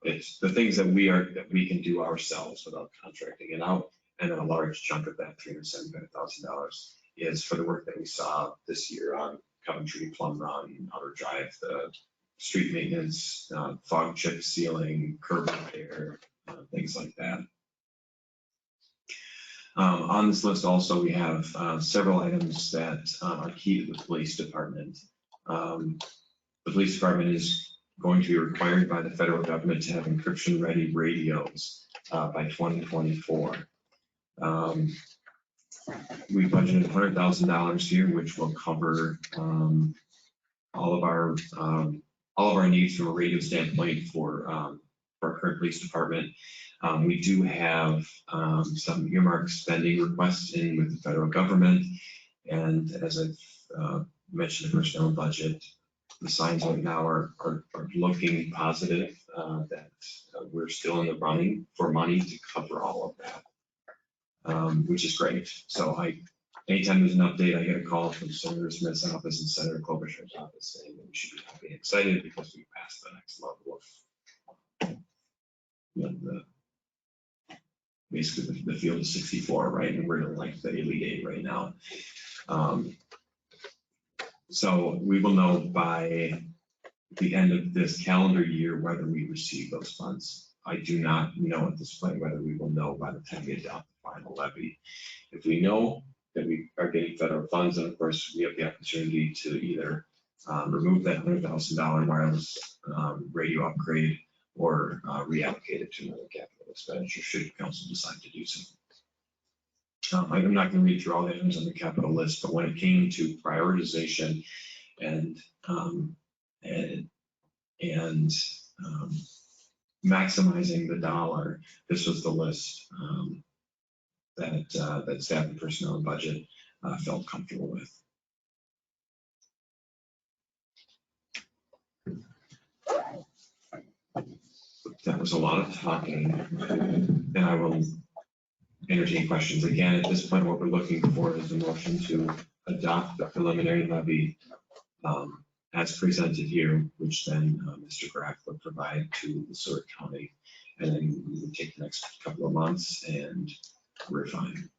it's the things that we can do ourselves without contracting it out. And then a large chunk of that $375,000 is for the work that we saw this year on Coventry, Plum Run, Outer Drive, the street maintenance, fog chip sealing, curb repair, things like that. On this list also, we have several items that are key to the police department. The police department is going to be required by the federal government to have encryption-ready radios by 2024. We budgeted $100,000 here, which will cover all of our needs from a radio standpoint for our current police department. We do have some earmarked spending requests in with the federal government, and as I've mentioned, the personnel budget, the signs right now are looking positive that we're still in the running for money to cover all of that, which is great. So anytime there's an update, I get a call from Senator Smith's office and Senator Klobuchar's office saying that we should be happy and excited because we passed the next level of basically the field is 64, right? And we're in like the Elite 8 right now. So we will know by the end of this calendar year whether we receive those funds. I do not know at this point whether we will know by the time we adopt the final levy. If we know that we are getting federal funds, then of course we have the opportunity to either remove that $100,000 wireless radio upgrade or reallocate it to another capital expenditure should council decide to do so. I'm not going to read through all the items on the capital list, but when it came to prioritization and maximizing the dollar, this was the list that staff and personnel and budget felt comfortable with. That was a lot of talking, and I will entertain questions. Again, at this point, what we're looking for is a motion to adopt the preliminary levy as presented here, which then Mr. Graff would provide to the Sueur County. And then we would take the next couple of months and refine.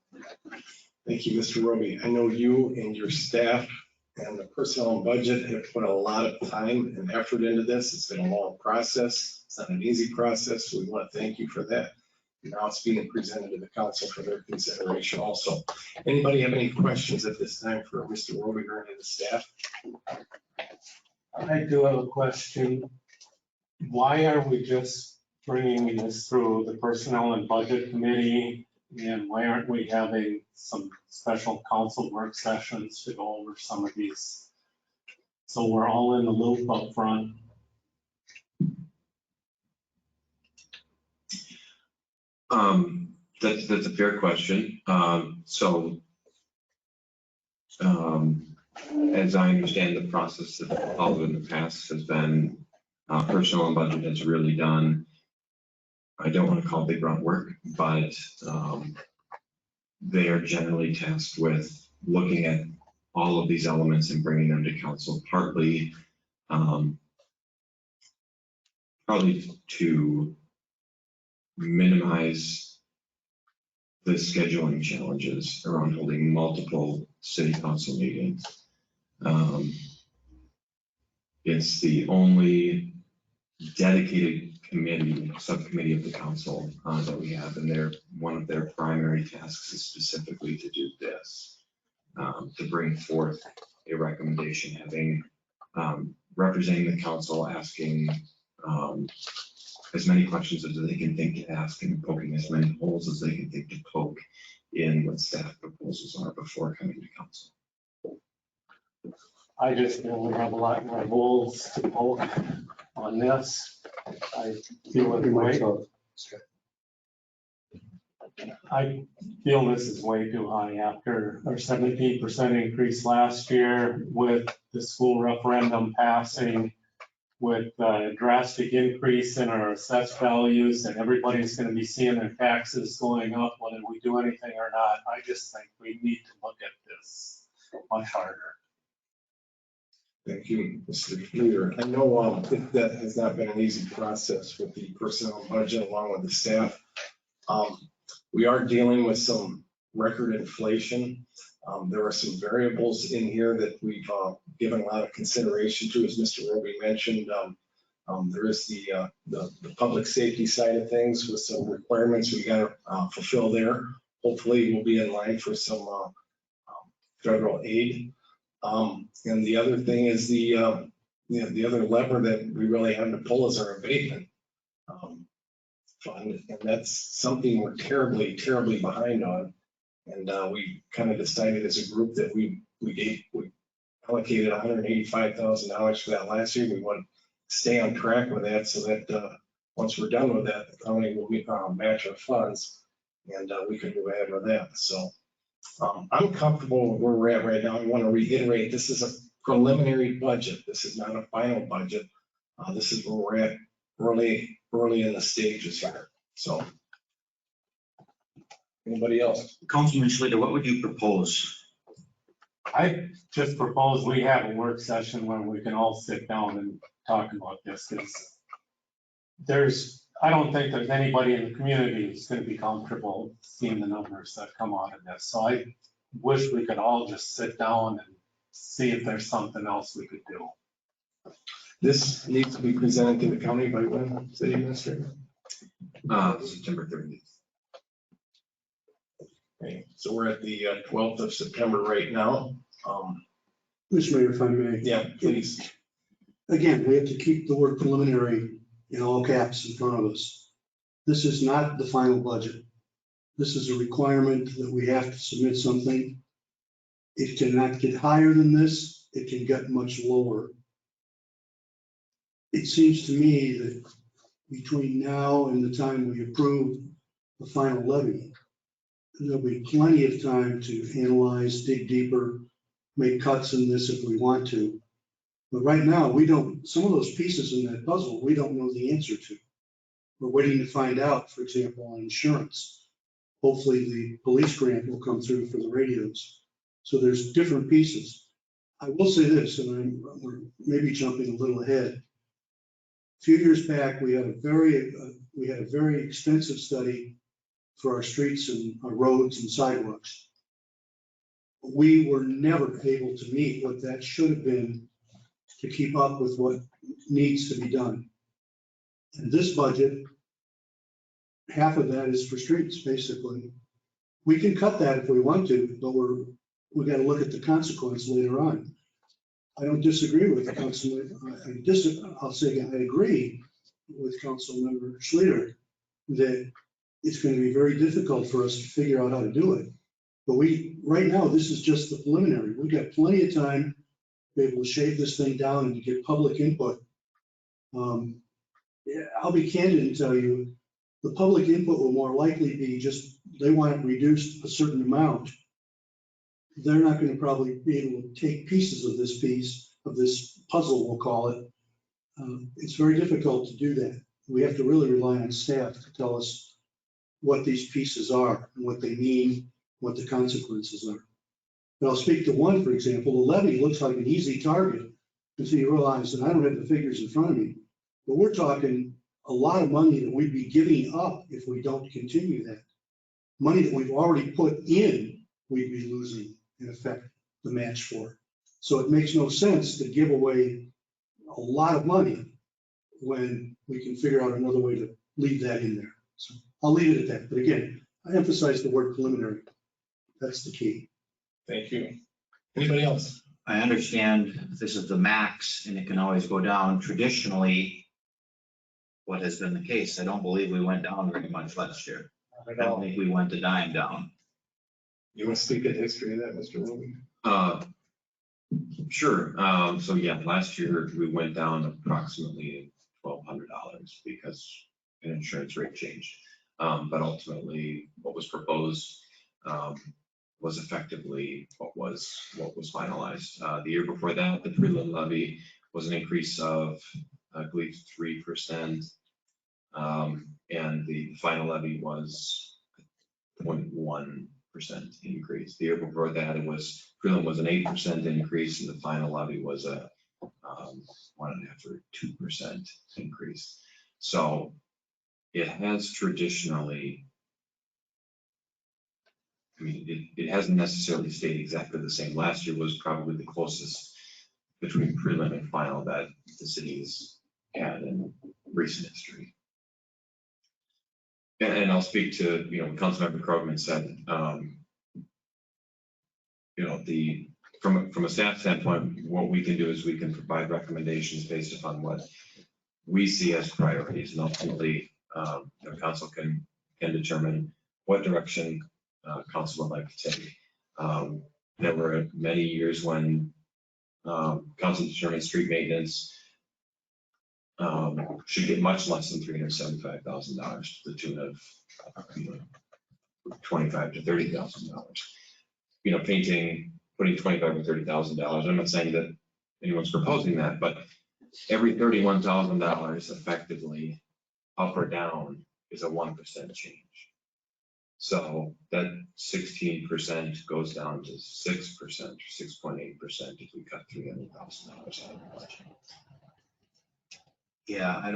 Thank you, Mr. Roby. I know you and your staff and the personnel and budget have put a lot of time and effort into this. It's been a long process. It's not an easy process. So we want to thank you for that. Now it's being presented to the council for their consideration also. Anybody have any questions at this time for Mr. Roby or any of the staff? I do have a question. Why are we just bringing this through the Personnel and Budget Committee? And why aren't we having some special council work sessions to go over some of these? So we're all in the loop up front. That's a fair question. As I understand the process that followed in the past has been, personnel and budget has really done, I don't want to call it big grunt work, but they are generally tasked with looking at all of these elements and bringing them to council, partly to minimize the scheduling challenges around holding multiple city council meetings. It's the only dedicated subcommittee of the council that we have, and one of their primary tasks is specifically to do this, to bring forth a recommendation, having representing the council, asking as many questions as they can think to ask and poking as many holes as they can think to poke in what staff proposals are before coming to council. I just feel we have a lot more holes to poke on this. I feel it way, I feel this is way too high after our 17% increase last year with the school referendum passing, with a drastic increase in our assessed values, and everybody's going to be seeing their taxes going up whether we do anything or not. I just think we need to look at this much harder. Thank you, Mr. Sueur. I know that has not been an easy process with the personnel budget along with the staff. We are dealing with some record inflation. There are some variables in here that we've given a lot of consideration to, as Mr. Roby mentioned. There is the public safety side of things with some requirements we got to fulfill there. Hopefully we'll be in line for some federal aid. And the other thing is the other lever that we really have to pull is our abatement fund, and that's something we're terribly behind on. And we kind of decided as a group that we allocated $185,000 for that last year. We want to stay on track with that so that once we're done with that, the county will match our funds, and we can move ahead with that. So I'm comfortable with where we're at right now. I want to reiterate, this is a preliminary budget. This is not a final budget. This is where we're at early in the stages here. So anybody else? Councilman Schluter, what would you propose? I just propose we have a work session where we can all sit down and talk about this, because I don't think there's anybody in the community who's going to be comfortable seeing the numbers that come out of this. So I wish we could all just sit down and see if there's something else we could do. This needs to be presented to the county by when, city administrator? September 30th. Okay, so we're at the 12th of September right now. Mr. Mayor, if I may. Yeah, please. Again, we have to keep the word preliminary in all caps in front of us. This is not the final budget. This is a requirement that we have to submit something. It cannot get higher than this. It can get much lower. It seems to me that between now and the time we approve the final levy, there'll be plenty of time to analyze, dig deeper, make cuts in this if we want to. But right now, we don't, some of those pieces in that puzzle, we don't know the answer to. We're waiting to find out, for example, on insurance. Hopefully the police grant will come through for the radios. So there's different pieces. I will say this, and we're maybe jumping a little ahead. A few years back, we had a very extensive study for our streets and our roads and sidewalks. We were never able to meet what that should have been to keep up with what needs to be done. And this budget, half of that is for streets, basically. We can cut that if we want to, but we got to look at the consequence later on. I don't disagree with the councilman. I'll say I agree with Councilmember Schluter that it's going to be very difficult for us to figure out how to do it. But right now, this is just the preliminary. We've got plenty of time to be able to shave this thing down and to get public input. I'll be candid and tell you, the public input will more likely be just, they want it reduced a certain amount. They're not gonna probably be able to take pieces of this puzzle, we'll call it. It's very difficult to do that. We have to really rely on staff to tell us what these pieces are and what they mean, what the consequences are. But I'll speak to one, for example. The levy looks like an easy target until you realize, and I don't have the figures in front of me, but we're talking a lot of money that we'd be giving up if we don't continue that. Money that we've already put in, we'd be losing, in effect, the match for. So it makes no sense to give away a lot of money when we can figure out another way to leave that in there. So I'll leave it at that. But again, I emphasize the word preliminary. That's the key. Thank you. Anybody else? I understand this is the max and it can always go down. Traditionally, what has been the case? I don't believe we went down very much last year. I don't think we went a dime down. You want to speak to the history of that, Mr. Rubin? Sure. So yeah, last year we went down approximately $1,200 because an insurance rate changed. But ultimately, what was proposed was effectively what was finalized. The year before that, the prelim levy was an increase of, I believe, 3%. And the final levy was 0.1% increase. The year before that, prelim was an 8% increase, and the final levy was a 1.5 or 2% increase. So it has traditionally, I mean, it hasn't necessarily stayed exactly the same. Last year was probably the closest between prelim and final that the city's had in recent history. And I'll speak to, Councilmember Krogman said, from a staff standpoint, what we can do is we can provide recommendations based upon what we see as priorities, and ultimately, council can determine what direction council would like to take. There were many years when council determined street maintenance should get much less than $375,000 to the tune of $25,000 to $30,000. Painting, putting $25,000 or $30,000. I'm not saying that anyone's proposing that, but every $31,000 effectively up or down is a 1% change. So that 16% goes down to 6% or 6.8% if we cut $300,000 out of the budget. Yeah, I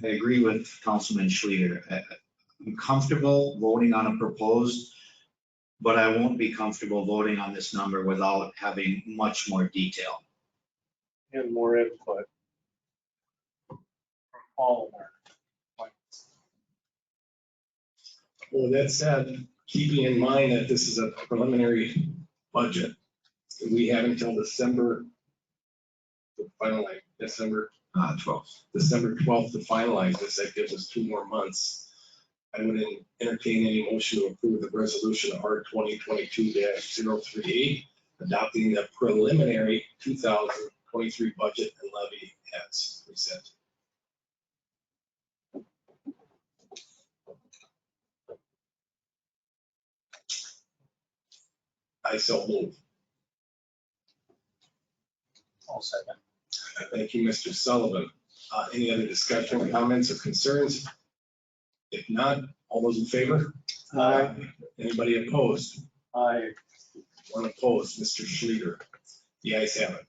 agree with Councilman Schlieder. I'm comfortable voting on a proposed, but I won't be comfortable voting on this number without having much more detail. And more input from all of our points. Well, that said, keeping in mind that this is a preliminary budget, we have until December, December 12th to finalize this. That gives us 2 more months. I would entertain any motion to approve the resolution R 2022-038, adopting the preliminary 2023 budget and levy as presented. I so move. I'll second. Thank you, Mr. Sullivan. Any other discussion, comments, or concerns? If not, all those in favor? Aye. Anybody opposed? Aye. One opposed, Mr. Schlieder. The ayes have it.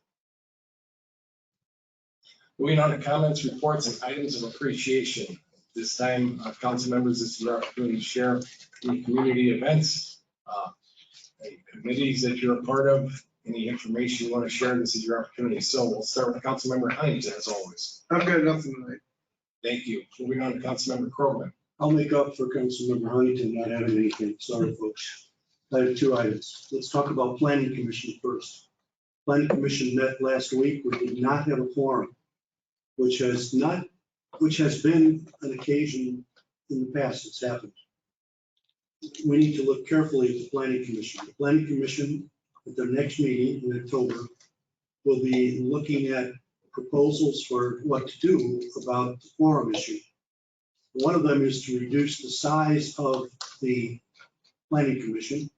Moving on to comments, reports, and items of appreciation. This time, council members, this is your opportunity to share any community events, any committees that you're a part of, any information you want to share. This is your opportunity. So we'll start with Councilmember Hines, as always. I've got nothing tonight. Thank you. Moving on to Councilmember Krogman. I'll make up for Councilmember Huntington not having anything. Sorry, folks. I have 2 items. Let's talk about Planning Commission first. Planning Commission met last week. We did not have a quorum, which has been an occasion in the past. It's happened. We need to look carefully at the Planning Commission. The Planning Commission at their next meeting in October will be looking at proposals for what to do about the quorum issue. One of them is to reduce the size of the planning commission.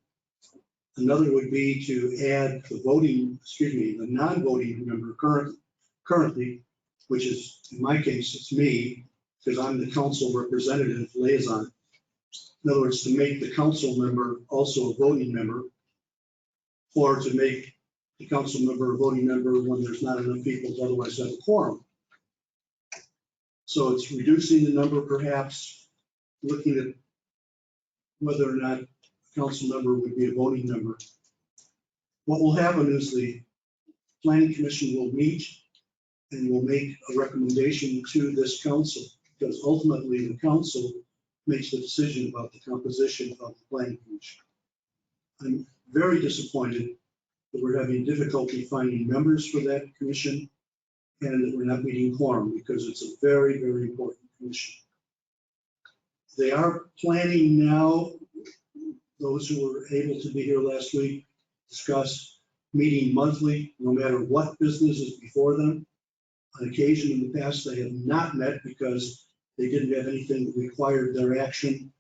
Another would be to add the non-voting member currently, which is, in my case, it's me, because I'm the council representative liaison. In other words, to make the council member also a voting member, or to make the council member a voting member when there's not enough people to otherwise have a quorum. So it's reducing the number, perhaps looking at whether or not a council member would be a voting member. What will happen is the planning commission will meet and will make a recommendation to this council, because ultimately the council makes the decision about the composition of the planning commission. I'm very disappointed that we're having difficulty finding members for that commission and that we're not meeting quorum, because it's a very, very important commission. They are planning now, those who were able to be here last week, discuss meeting monthly, no matter what business is before them. On occasion in the past, they have not met because they didn't have anything that required their action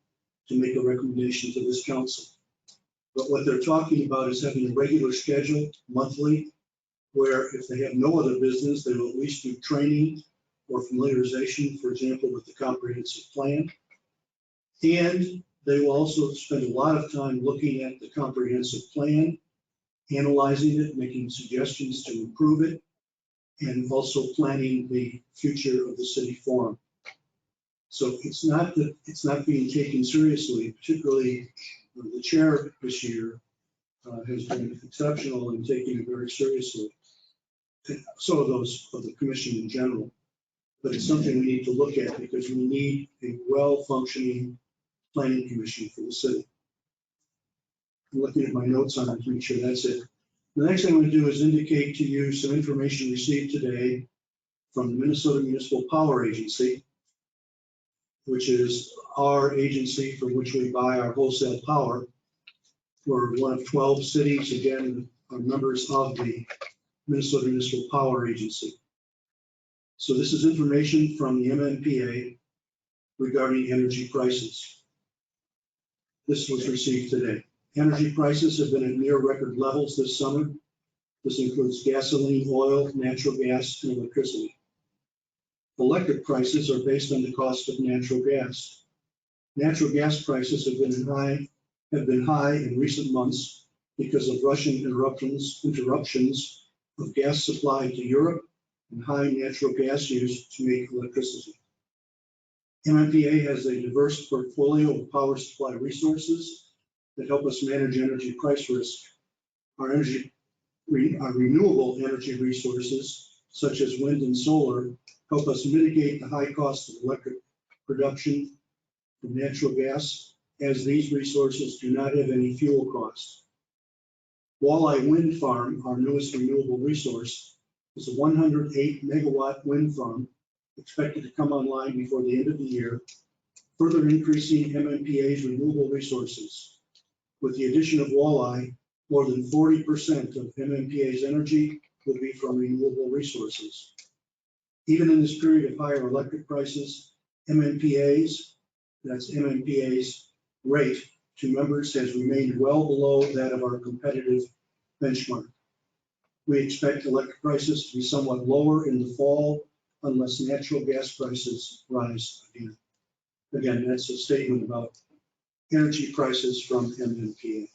to make a recommendation to this council. But what they're talking about is having a regular schedule monthly, where if they have no other business, they will at least do training or familiarization, for example, with the comprehensive plan. And they will also spend a lot of time looking at the comprehensive plan, analyzing it, making suggestions to improve it, and also planning the future of the city forum. So it's not that it's not being taken seriously, particularly the chair this year has been exceptional in taking it very seriously. So are those of the commission in general. But it's something we need to look at because we need a well-functioning planning commission for the city. I'm looking at my notes on it to make sure that's it. The next thing I'm going to do is indicate to you some information received today from the Minnesota Municipal Power Agency, which is our agency from which we buy our wholesale power. We're one of 12 cities, again, are members of the Minnesota Municipal Power Agency. So this is information from the MMPA regarding energy prices. This was received today. Energy prices have been at near record levels this summer. This includes gasoline, oil, natural gas, and electricity. Electric prices are based on the cost of natural gas. Natural gas prices have been high in recent months because of Russian interruptions of gas supply to Europe and high natural gas use to make electricity. MMPA has a diverse portfolio of power supply resources that help us manage energy price risk. Our renewable energy resources, such as wind and solar, help us mitigate the high cost of electric production from natural gas, as these resources do not have any fuel costs. Walleye Wind Farm, our newest renewable resource, is a 108 megawatt wind farm expected to come online before the end of the year, further increasing MMPA's renewable resources. With the addition of Walleye, more than 40% of MMPA's energy will be from renewable resources. Even in this period of higher electric prices, MMPA's rate to members has remained well below that of our competitive benchmark. We expect electric prices to be somewhat lower in the fall unless natural gas prices rise again. Again, that's a statement about energy prices from MMPA.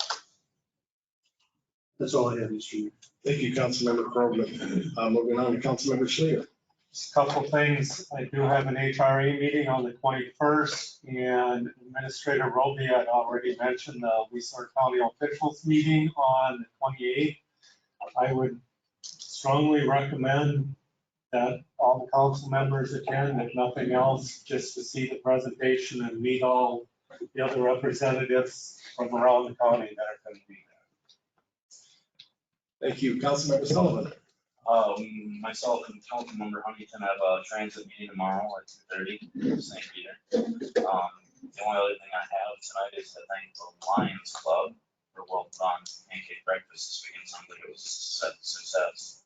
That's all I have, Mr. Mayor. Thank you, Councilmember Krogman. Moving on to Councilmember Schleer. Just a couple things. I do have an HRA meeting on the 21st, and Administrator Roby had already mentioned the Sueur County officials meeting on the 28th. I would strongly recommend that all the council members attend, if nothing else, just to see the presentation and meet all the other representatives from around the county that are going to be there. Thank you, Councilmember Sullivan. Myself and Councilmember Huntington have a transit meeting tomorrow at 2:30 in St. Peter. The only other thing I have tonight is to thank the Lions Club for well done pancake breakfast this weekend. Sounds like it was a success.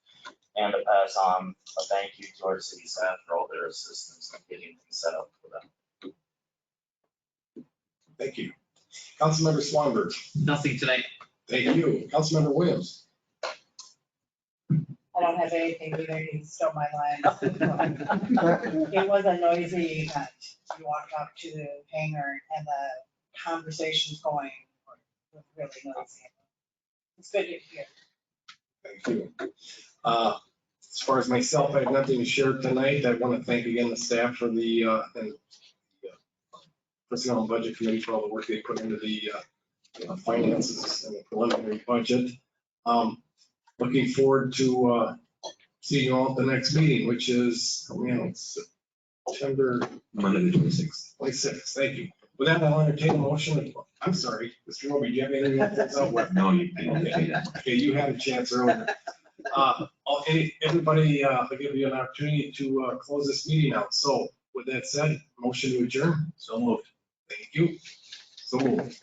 and to pass on a thank you to our city staff for all their assistance in getting things set up for them. Thank you. Councilmember Swanberg. Nothing tonight. Thank you. Councilmember Williams. I don't have anything either, he stole my line. It was a noisy event. You walked up to the hangar and the conversations going were really noisy. It's good to hear. Thank you. As far as myself, I have nothing to share tonight. I want to thank again the staff for the Personnel and Budget Committee for all the work they put into the finances and the preliminary budget. Looking forward to seeing you all at the next meeting, which is, September Monday the 26th. 26th. Thank you. With that, I'll entertain a motion. I'm sorry, Mr. Roby, do you have anything else to say? No, you can say that. Okay, you had a chance earlier. Everybody, I'll give you an opportunity to close this meeting out. So with that said, motion to adjourn. So moved. Thank you. So moved.